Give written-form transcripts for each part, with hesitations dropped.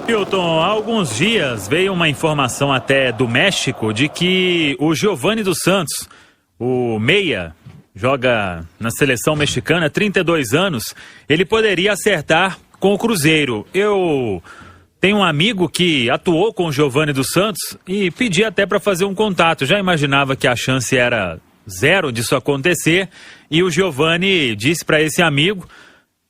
Milton, há alguns dias veio uma informação até do México de que o Giovani dos Santos, o meia, joga na seleção mexicana, 32 anos, ele poderia acertar com o Cruzeiro. Eu tenho um amigo que atuou com o Giovani dos Santos e pedi até para fazer um contato. Já imaginava que a chance era zero disso acontecer e o Giovani disse para esse amigo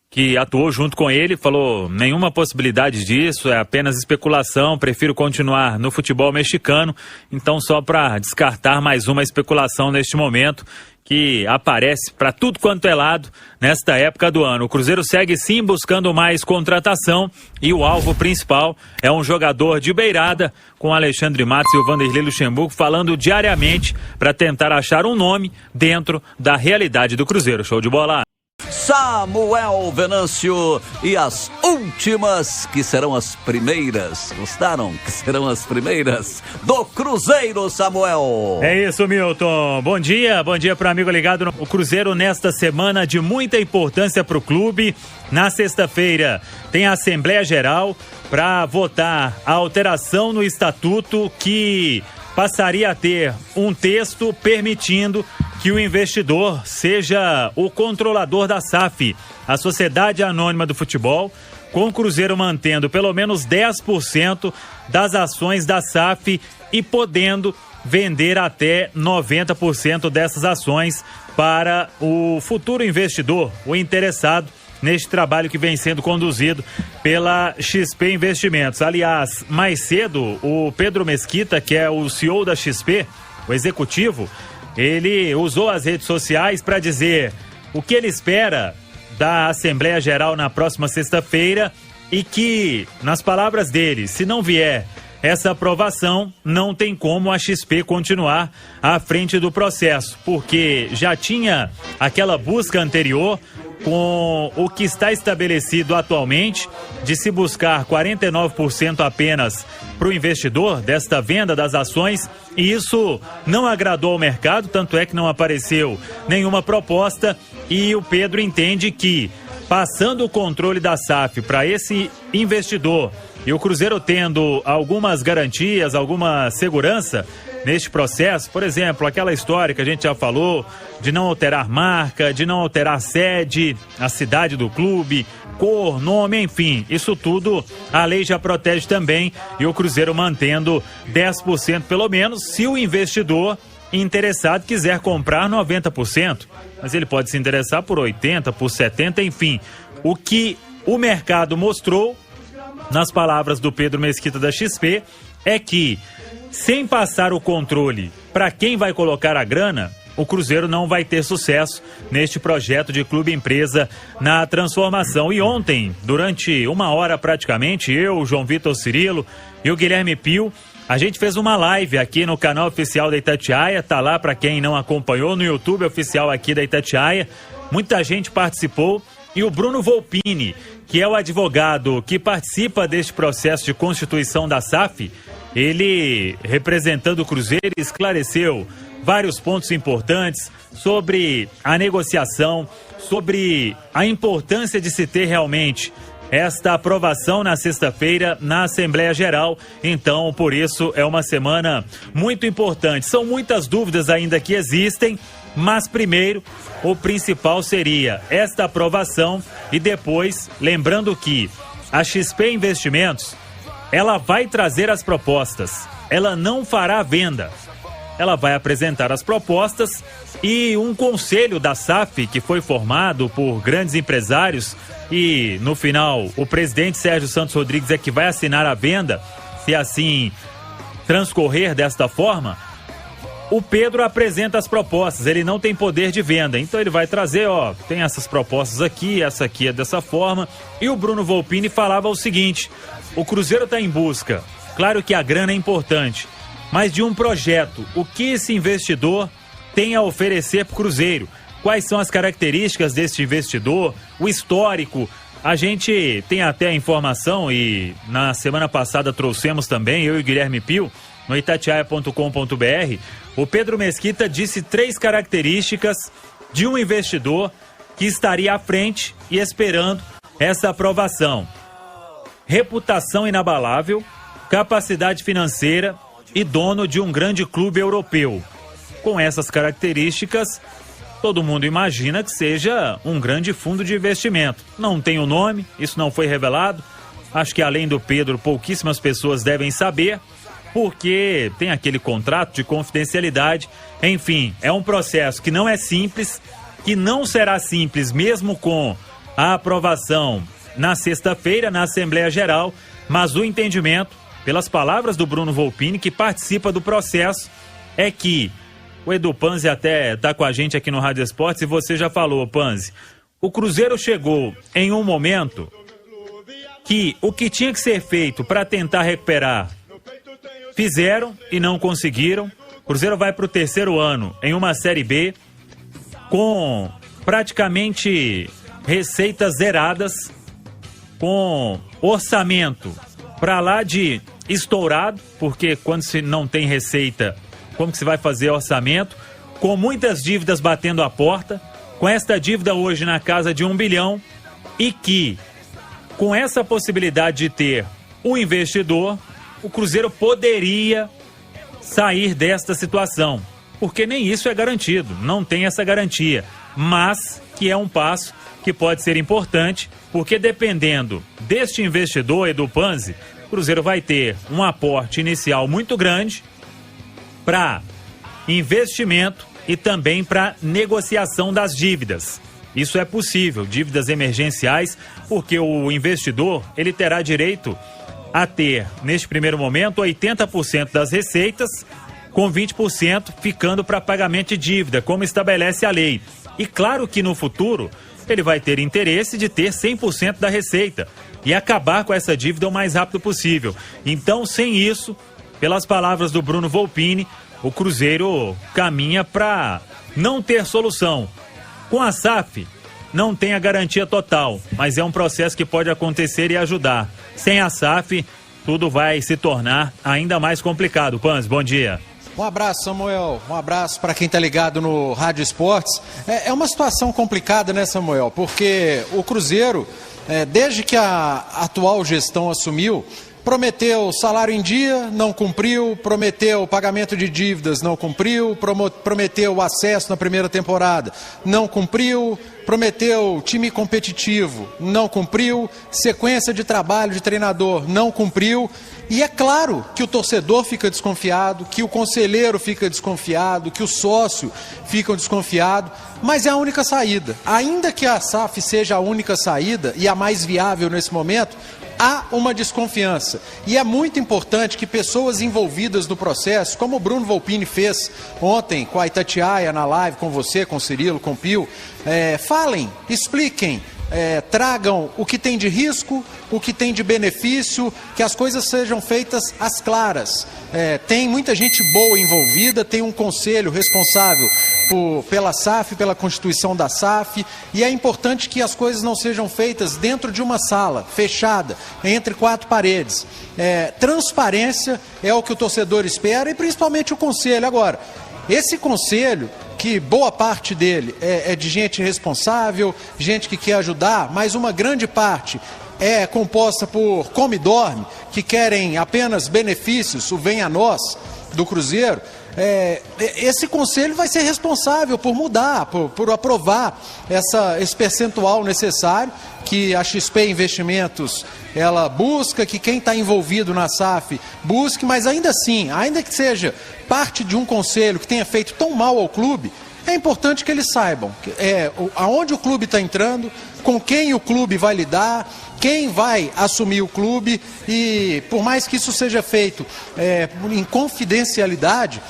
que atuou junto com ele, falou, nenhuma possibilidade disso, é apenas especulação, prefiro continuar no futebol mexicano. Então, só para descartar mais uma especulação neste momento, que aparece para tudo quanto é lado nesta época do ano. O Cruzeiro segue sim buscando mais contratação e o alvo principal é um jogador de beirada, com Alexandre Matos e o Vanderlei Luxemburgo falando diariamente para tentar achar um nome dentro da realidade do Cruzeiro. Show de bola! Samuel Venâncio e as últimas que serão as primeiras. Gostaram? Que serão as primeiras do Cruzeiro, Samuel. É isso, Milton. Bom dia para o amigo ligado no Cruzeiro nesta semana de muita importância para o clube. Na sexta-feira tem a Assembleia Geral para votar a alteração no estatuto que passaria a ter um texto permitindo que o investidor seja o controlador da SAF, a Sociedade Anônima do Futebol, com o Cruzeiro mantendo pelo menos 10% das ações da SAF e podendo vender até 90% dessas ações para o futuro investidor, o interessado neste trabalho que vem sendo conduzido pela XP Investimentos. Aliás, mais cedo, o Pedro Mesquita, que é o CEO da XP, o executivo, ele usou as redes sociais para dizer o que ele espera da Assembleia Geral na próxima sexta-feira e que, nas palavras dele, se não vier essa aprovação, não tem como a XP continuar à frente do processo, porque já tinha aquela busca anterior com o que está estabelecido atualmente de se buscar 49% apenas para o investidor desta venda das ações, e isso não agradou ao mercado, tanto é que não apareceu nenhuma proposta, e o Pedro entende que, passando o controle da SAF para esse investidor e o Cruzeiro tendo algumas garantias, alguma segurança neste processo, por exemplo, aquela história que a gente já falou de não alterar marca, de não alterar sede, a cidade do clube, cor, nome, enfim, isso tudo a lei já protege também, e o Cruzeiro mantendo 10% pelo menos, se o investidor interessado quiser comprar 90%, mas ele pode se interessar por 80%, por 70%, enfim, o que o mercado mostrou, nas palavras do Pedro Mesquita da XP, é que sem passar o controle para quem vai colocar a grana, o Cruzeiro não vai ter sucesso neste projeto de clube-empresa na transformação. E ontem, durante uma hora praticamente, eu, o João Vitor Cirilo e o Guilherme Pio, a gente fez uma live aqui no canal oficial da Itatiaia, tá lá para quem não acompanhou, no YouTube oficial aqui da Itatiaia. Muita gente participou e o Bruno Volpini, que é o advogado que participa deste processo de constituição da SAF, ele, representando o Cruzeiro, esclareceu vários pontos importantes sobre a negociação, sobre a importância de se ter realmente esta aprovação na sexta-feira na Assembleia Geral. Então, por isso, é uma semana muito importante. São muitas dúvidas ainda que existem, mas primeiro, o principal seria esta aprovação e depois, lembrando que a XP Investimentos, ela vai trazer as propostas, ela não fará a venda. Ela vai apresentar as propostas e um conselho da SAF que foi formado por grandes empresários e, no final, o presidente Sérgio Santos Rodrigues é que vai assinar a venda, se assim transcorrer desta forma. O Pedro apresenta as propostas, ele não tem poder de venda, então ele vai trazer, tem essas propostas aqui, essa aqui é dessa forma. E o Bruno Volpini falava o seguinte: o Cruzeiro está em busca, claro que a grana é importante, mas de um projeto, o que esse investidor tem a oferecer para o Cruzeiro, quais são as características desse investidor, o histórico. A gente tem até a informação, e na semana passada trouxemos também, eu e o Guilherme Pio, no itatiaia.com.br, o Pedro Mesquita disse 3 características de um investidor que estaria à frente e esperando essa aprovação. reputação inabalável, capacidade financeira e dono de um grande clube europeu. Com essas características, todo mundo imagina que seja um grande fundo de investimento. Não tem o nome, isso não foi revelado. Acho que além do Pedro, pouquíssimas pessoas devem saber, porque tem aquele contrato de confidencialidade. Enfim, é um processo que não é simples, que não será simples mesmo com a aprovação na sexta-feira, na Assembleia Geral, mas o entendimento, pelas palavras do Bruno Volpini, que participa do processo, é que o Edu Panzi até está com a gente aqui no Rádio Esportes e você já falou, Panzi, o Cruzeiro chegou em um momento que o que tinha que ser feito para tentar recuperar, fizeram e não conseguiram. O Cruzeiro vai para o terceiro ano em uma Série B com praticamente receitas zeradas, com orçamento para lá de estourado, porque quando se não tem receita, como que se vai fazer orçamento? Com muitas dívidas batendo a porta, com esta dívida hoje na casa de 1 bilhão e que, com essa possibilidade de ter um investidor, o Cruzeiro poderia sair desta situação, porque nem isso é garantido, não tem essa garantia, mas que é um passo que pode ser importante, porque dependendo deste investidor, Edu Panzi, o Cruzeiro vai ter um aporte inicial muito grande para investimento e também para negociação das dívidas. Isso é possível, dívidas emergenciais, porque o investidor ele terá direito a ter, neste primeiro momento, 80% das receitas, com 20% ficando para pagamento de dívida, como estabelece a lei. E claro que no futuro ele vai ter interesse de ter 100% da receita e acabar com essa dívida o mais rápido possível. Então, sem isso, pelas palavras do Bruno Volpini, o Cruzeiro caminha para não ter solução. Com a SAF, não tem a garantia total, mas é um processo que pode acontecer e ajudar. Sem a SAF, tudo vai se tornar ainda mais complicado. Panzi, bom dia. Um abraço, Samuel. Um abraço para quem está ligado no Rádio Esportes. É uma situação complicada, né, Samuel? Porque o Cruzeiro, desde que a atual gestão assumiu, prometeu salário em dia, não cumpriu, prometeu pagamento de dívidas, não cumpriu, prometeu acesso na primeira temporada, não cumpriu, prometeu time competitivo, não cumpriu, sequência de trabalho de treinador, não cumpriu. E é claro que o torcedor fica desconfiado, que o conselheiro fica desconfiado, que o sócio fica desconfiado, mas é a única saída. Ainda que a SAF seja a única saída e a mais viável nesse momento, há uma desconfiança. E é muito importante que pessoas envolvidas no processo, como o Bruno Volpini fez ontem com a Itatiaia na live, com você, com o Cirilo, com o Pio, falem, expliquem, tragam o que tem de risco, o que tem de benefício, que as coisas sejam feitas às claras. Tem muita gente boa envolvida, tem um conselho responsável pela SAF, pela constituição da SAF, e é importante que as coisas não sejam feitas dentro de uma sala fechada, entre quatro paredes. Transparência é o que o torcedor espera, e principalmente o conselho. Agora, esse conselho, que boa parte dele é de gente responsável, gente que quer ajudar, mas uma grande parte é composta por come e dorme, que querem apenas benefícios, o vem a nós do Cruzeiro. Esse conselho vai ser responsável por mudar, por aprovar esse percentual necessário que a XP Investimentos ela busca, que quem está envolvido na SAF busque, mas ainda assim, ainda que seja parte de um conselho que tenha feito tão mal ao clube, é importante que eles saibam aonde o clube está entrando, com quem o clube vai lidar, quem vai assumir o clube, e por mais que isso seja feito em confidencialidade,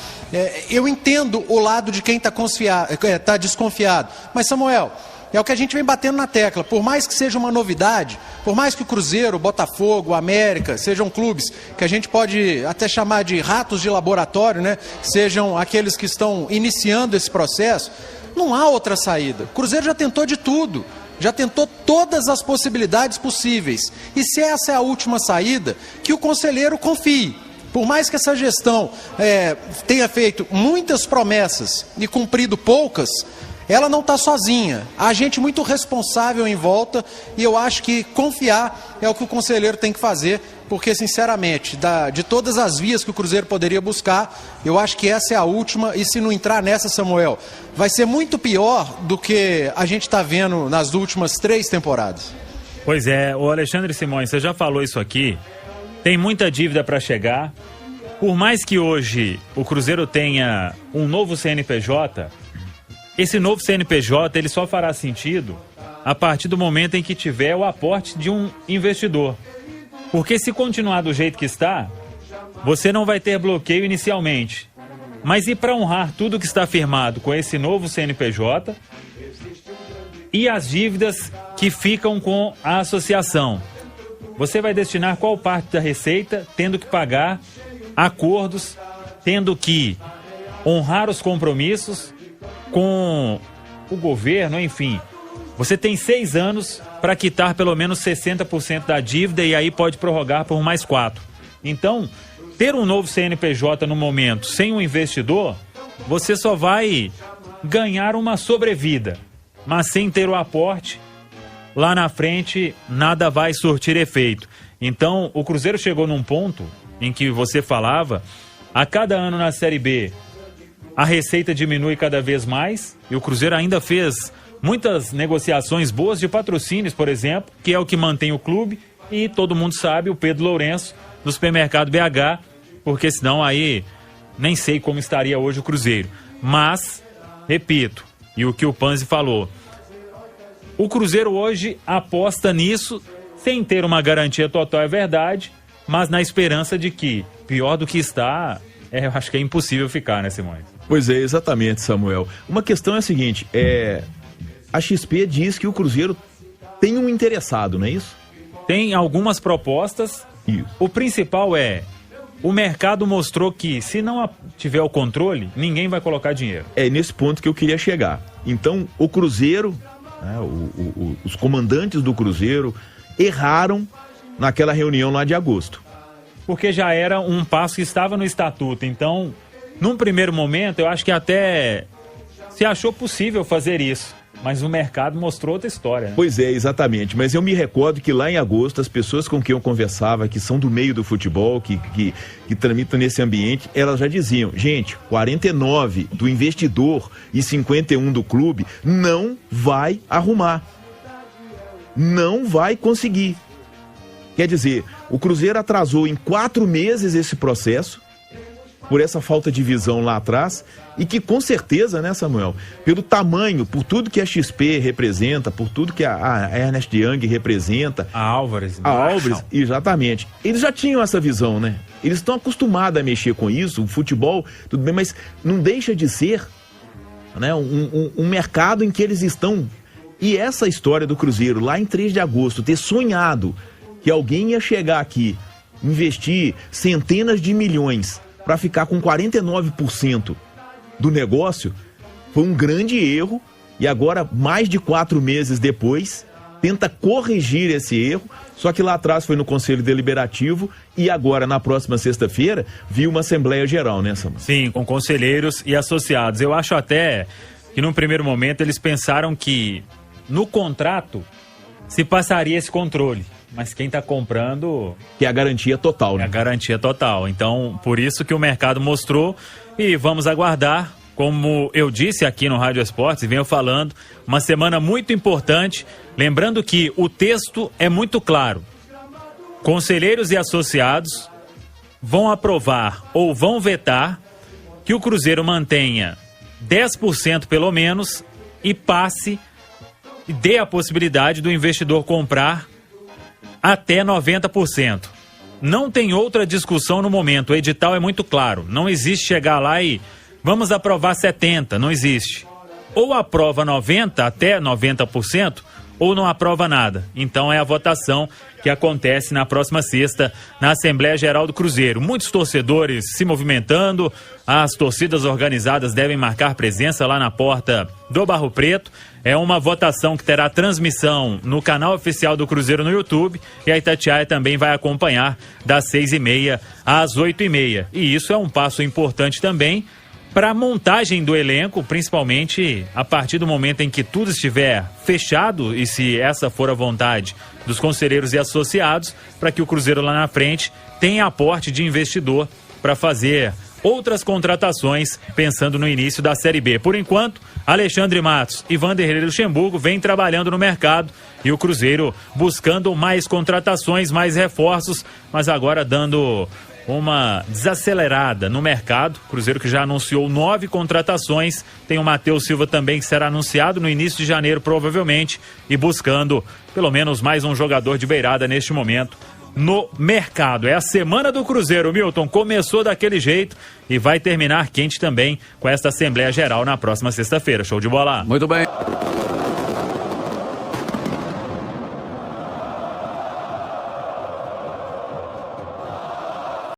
eu entendo o lado de quem está desconfiado. Mas, Samuel, é o que a gente vem batendo na tecla. Por mais que seja uma novidade, por mais que o Cruzeiro, o Botafogo, o América sejam clubes que a gente pode até chamar de ratos de laboratório, né? Sejam aqueles que estão iniciando esse processo, não há outra saída. O Cruzeiro já tentou de tudo. Já tentou todas as possibilidades possíveis. E se essa é a última saída, que o conselheiro confie. Por mais que essa gestão tenha feito muitas promessas e cumprido poucas, ela não está sozinha. Há gente muito responsável em volta e eu acho que confiar é o que o conselheiro tem que fazer, porque, sinceramente, de todas as vias que o Cruzeiro poderia buscar, eu acho que essa é a última, e se não entrar nessa, Samuel, vai ser muito pior do que a gente está vendo nas últimas 3 temporadas. Pois é, o Alexandre Simões, você já falou isso aqui, tem muita dívida para chegar. Por mais que hoje o Cruzeiro tenha um novo CNPJ, esse novo CNPJ ele só fará sentido a partir do momento em que tiver o aporte de um investidor. Porque se continuar do jeito que está, você não vai ter bloqueio inicialmente. Mas e para honrar tudo que está firmado com esse novo CNPJ e as dívidas que ficam com a associação? Você vai destinar qual parte da receita, tendo que pagar acordos, tendo que honrar os compromissos com o governo, enfim. Você tem 6 anos para quitar pelo menos 60% da dívida e aí pode prorrogar por mais 4. Então, ter um novo CNPJ no momento sem um investidor, você só vai ganhar uma sobrevida, mas sem ter o aporte, lá na frente nada vai surtir efeito. Então, o Cruzeiro chegou num ponto em que você falava, a cada ano na Série B, a receita diminui cada vez mais e o Cruzeiro ainda fez muitas negociações boas de patrocínios, por exemplo, que é o que mantém o clube, e todo mundo sabe, o Pedro Lourenço, do Supermercado BH, porque senão aí nem sei como estaria hoje o Cruzeiro. Mas, repito, e o que o Panzi falou, o Cruzeiro hoje aposta nisso, sem ter uma garantia total, é verdade, mas na esperança de que, pior do que está, eu acho que é impossível ficar, né, Simões? Pois é, exatamente, Samuel. Uma questão é a seguinte, a XP diz que o Cruzeiro tem um interessado, não é isso? Tem algumas propostas. Isso. O principal é, o mercado mostrou que se não tiver o controle, ninguém vai colocar dinheiro. É nesse ponto que eu queria chegar. Então, o Cruzeiro, né, os comandantes do Cruzeiro erraram naquela reunião lá de agosto. Porque já era um passo que estava no estatuto. Então, num primeiro momento, eu acho que até se achou possível fazer isso. Mas o mercado mostrou outra história, né? Pois é, exatamente. Mas eu me recordo que lá em agosto, as pessoas com quem eu conversava, que são do meio do futebol, que tramitam nesse ambiente, elas já diziam, gente, 49 do investidor e 51 do clube não vai arrumar. Não vai conseguir. Quer dizer, o Cruzeiro atrasou em 4 meses esse processo, por essa falta de visão lá atrás, e que com certeza, né, Samuel, pelo tamanho, por tudo que a XP representa, por tudo que a Ernest Young representa, a Álvares, exatamente, eles já tinham essa visão, né? Eles estão acostumados a mexer com isso, o futebol, tudo bem, mas não deixa de ser, né, um mercado em que eles estão. E essa história do Cruzeiro, lá em 3 de agosto, ter sonhado que alguém ia chegar aqui, investir centenas de milhões para ficar com 49% do negócio, foi um grande erro, e agora, mais de 4 meses depois, tenta corrigir esse erro, só que lá atrás foi no Conselho Deliberativo, e agora, na próxima sexta-feira, viu uma Assembleia Geral, né, Samuel? Sim, com conselheiros e associados. Eu acho até que, num primeiro momento, eles pensaram que no contrato se passaria esse controle. Mas quem está comprando... Que é a garantia total, né? É a garantia total. Então, por isso que o mercado mostrou, e vamos aguardar, como eu disse aqui no Rádio Esportes, e venho falando, uma semana muito importante. Lembrando que o texto é muito claro. Conselheiros e associados vão aprovar ou vão vetar que o Cruzeiro mantenha 10% pelo menos e passe e dê a possibilidade do investidor comprar até 90%. Não tem outra discussão no momento. O edital é muito claro. Não existe chegar lá e vamos aprovar 70%. Não existe. Ou aprova 90%, até 90%, ou não aprova nada. Então é a votação que acontece na próxima sexta na Assembleia Geral do Cruzeiro. Muitos torcedores se movimentando, as torcidas organizadas devem marcar presença lá na porta do Barro Preto. É uma votação que terá transmissão no canal oficial do Cruzeiro no YouTube, e a Itatiaia também vai acompanhar das 6h30 às 8h30. E isso é um passo importante também para a montagem do elenco, principalmente a partir do momento em que tudo estiver fechado, e se essa for a vontade dos conselheiros e associados, para que o Cruzeiro lá na frente tenha aporte de investidor para fazer outras contratações, pensando no início da Série B. Por enquanto, Alexandre Matos e Vanderlei Luxemburgo vêm trabalhando no mercado e o Cruzeiro buscando mais contratações, mais reforços, mas agora dando uma desacelerada no mercado. Cruzeiro que já anunciou 9 contratações, tem o Matheus Silva também que será anunciado no início de janeiro provavelmente, e buscando pelo menos mais um jogador de beirada neste momento no mercado. É a semana do Cruzeiro, Milton, começou daquele jeito e vai terminar quente também com esta Assembleia Geral na próxima sexta-feira. Show de bola! Muito bem.